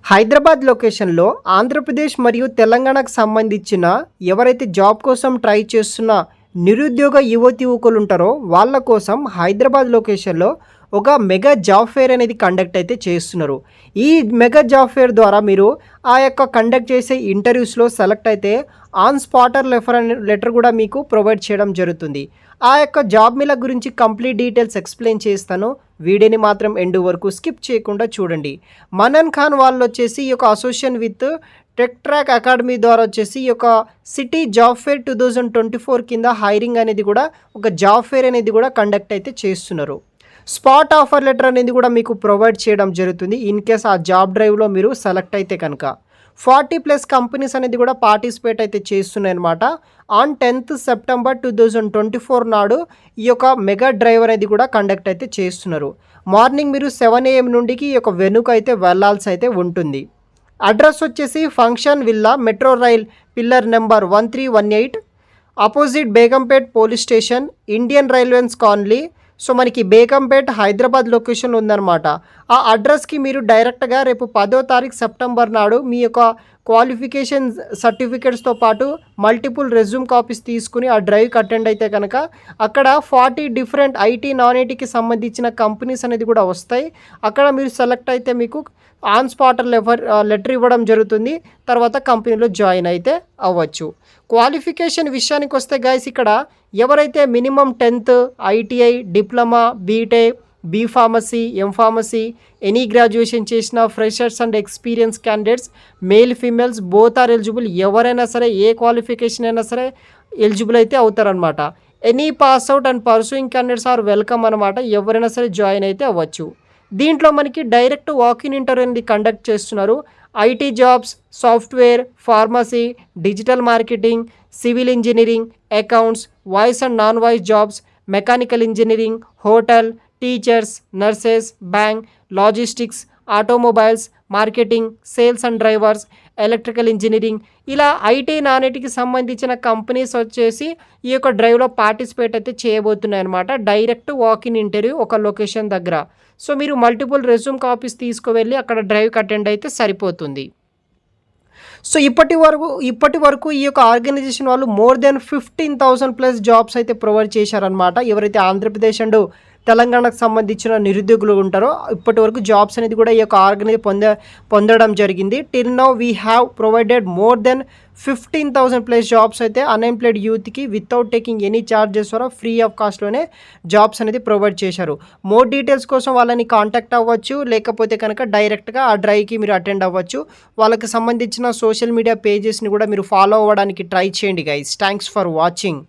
హైదరాబాద్ లొకేషన్‌లో ఆంధ్రప్రదేశ్ మరియు తెలంగాణకు సంబంధించిన ఎవరైతే జాబ్ కోసం ట్రై చేస్తున్న నిరుద్యోగ యువతి యువకులుంటారో వాళ్ళ కోసం హైదరాబాద్ లొకేషన్‌లో ఒక మెగా జాబ్ ఫెయిర్ అనేది కండక్ట్ అయితే చేస్తున్నారు. ఈ మెగా జాబ్ ఫెయిర్ ద్వారా మీరు ఆ యొక్క కండక్ట్ చేసే ఇంటర్వ్యూస్‌లో సెలెక్ట్ అయితే ఆన్ స్పాటర్ లెటర్ కూడా మీకు ప్రొవైడ్ చేయడం జరుగుతుంది. ఆ యొక్క జాబ్ మేళా గురించి కంప్లీట్ డీటెయిల్స్ ఎక్స్‌ప్లెయిన్ చేస్తాను. వీడియోని మాత్రం ఎండ్ వరకు స్కిప్ చేయకుండా చూడండి. మనన్ ఖాన్ వాళ్ళొచ్చేసి ఈ యొక్క association with tech track academy ద్వారా వచ్చేసి ఈ యొక్క సిటీ జాబ్ ఫెయిర్ 2024 కింద హైరింగ్ అనేది కూడా ఒక జాబ్ ఫెయిర్ అనేది కూడా కండక్ట్ అయితే చేస్తున్నారు. స్పాట్ ఆఫర్ లెటర్ అనేది కూడా మీకు ప్రొవైడ్ చేయడం జరుగుతుంది. ఇన్ కేస్ ఆ జాబ్ డ్రైవ్లో మీరు సెలెక్ట్ అయితే కనుక 40+ కంపెనీస్ అనేది కూడా పార్టిసిపేట్ అయితే చేస్తున్నాయి అనమాట. ఆన్ 10th సెప్టెంబర్ 2024 నాడు ఈ యొక్క మెగా డ్రైవ్ అనేది కూడా కండక్ట్ అయితే చేస్తున్నారు. మార్నింగ్ మీరు 7 AM నుండికి ఈ యొక్క వెనుక అయితే వెళ్ళాల్సి అయితే ఉంటుంది. అడ్రస్ వచ్చేసి function villa, metro rail pillar number 1318, opposite Begumpet police station, Indian railways colony. So మనకి బేగంపేట్ హైదరాబాద్ లొకేషన్ ఉందన్నమాట. ఆ అడ్రస్కి మీరు డైరెక్ట్గా రేపు 10వ తారీఖు సెప్టెంబర్ నాడు మీ యొక్క క్వాలిఫికేషన్ సర్టిఫికేట్స్తో పాటు మల్టిపుల్ రెజ్యూమ్ కాపీస్ తీసుకుని ఆ డ్రైవ్కి అటెండ్ అయితే కనుక అక్కడ 40 డిఫరెంట్ ఐటీ నాన్ ఐటీకి సంబంధించిన కంపెనీస్ అనేది కూడా వస్తాయి. అక్కడ మీరు సెలెక్ట్ అయితే మీకు ఆన్ స్పాటర్ లెటర్ ఇవ్వడం జరుగుతుంది. తర్వాత కంపెనీలో జాయిన్ అయితే అవ్వచ్చు. క్వాలిఫికేషన్ విషయానికి వస్తే గైస్, ఇక్కడ ఎవరైతే minimum 10th, ITI, diploma, B Tech, B pharmacy, M pharmacy, any graduation చేసిన freshers and experience candidates, male females both are eligible. ఎవరైనా సరే ఏ క్వాలిఫికేషన్ అయినా సరే ఎలిజిబుల్ అయితే అవుతారనమాట. Any pass out and pursuing candidates are welcome అనమాట. ఎవరైనా సరే జాయిన్ అయితే అవ్వచ్చు. దీంట్లో మనకి డైరెక్ట్ వాకిన్ ఇంటర్వ్యూ అనేది కండక్ట్ చేస్తున్నారు. IT jobs, software, pharmacy, digital marketing, civil engineering, accounts, voice and non voice jobs, mechanical engineering, hotel, teachers, nurses, bank, logistics, automobiles, marketing, sales and drivers, electrical engineering, ఇలా IT non ఐటీకి సంబంధించిన companies వచ్చేసి ఈ యొక్క డ్రైవ్లో participate అయితే చేయబోతున్నాయి అనమాట. Direct walk in interview ఒక లొకేషన్ దగ్గర. సో మీరు మల్టిపుల్ రెజ్యూమ్ కాపీస్ తీసుకువెళ్ళి అక్కడ డ్రైవ్కి అటెండ్ అయితే సరిపోతుంది. సో ఇప్పటి వరకు ఈ యొక్క ఆర్గనైజేషన్ వాళ్ళు మోర్ దెన్ 15,000+ జాబ్స్ అయితే ప్రొవైడ్ చేశారనమాట. ఎవరైతే ఆంధ్రప్రదేశ్ అండ్ తెలంగాణకు సంబంధించిన నిరుద్యోగులు ఉంటారో ఇప్పటి వరకు జాబ్స్ అనేది కూడా ఈ యొక్క ఆర్గనైజేషన్ పొందడం జరిగింది. Till now we have provided more than 15,000+ jobs అయితే అన్ఎంప్లాయిడ్ యూత్కి వితౌట్ టేకింగ్ ఎనీ ఛార్జెస్ ద్వారా ఫ్రీ ఆఫ్ కాస్ట్లోనే జాబ్స్ అనేది ప్రొవైడ్ చేశారు. మోర్ డీటెయిల్స్ కోసం వాళ్ళని కాంటాక్ట్ అవ్వచ్చు, లేకపోతే కనుక డైరెక్ట్గా ఆ డ్రైవ్కి మీరు అటెండ్ అవ్వచ్చు. వాళ్ళకి సంబంధించిన సోషల్ మీడియా పేజెస్ని కూడా మీరు ఫాలో అవ్వడానికి ట్రై చేయండి గైస్. Thanks for watching.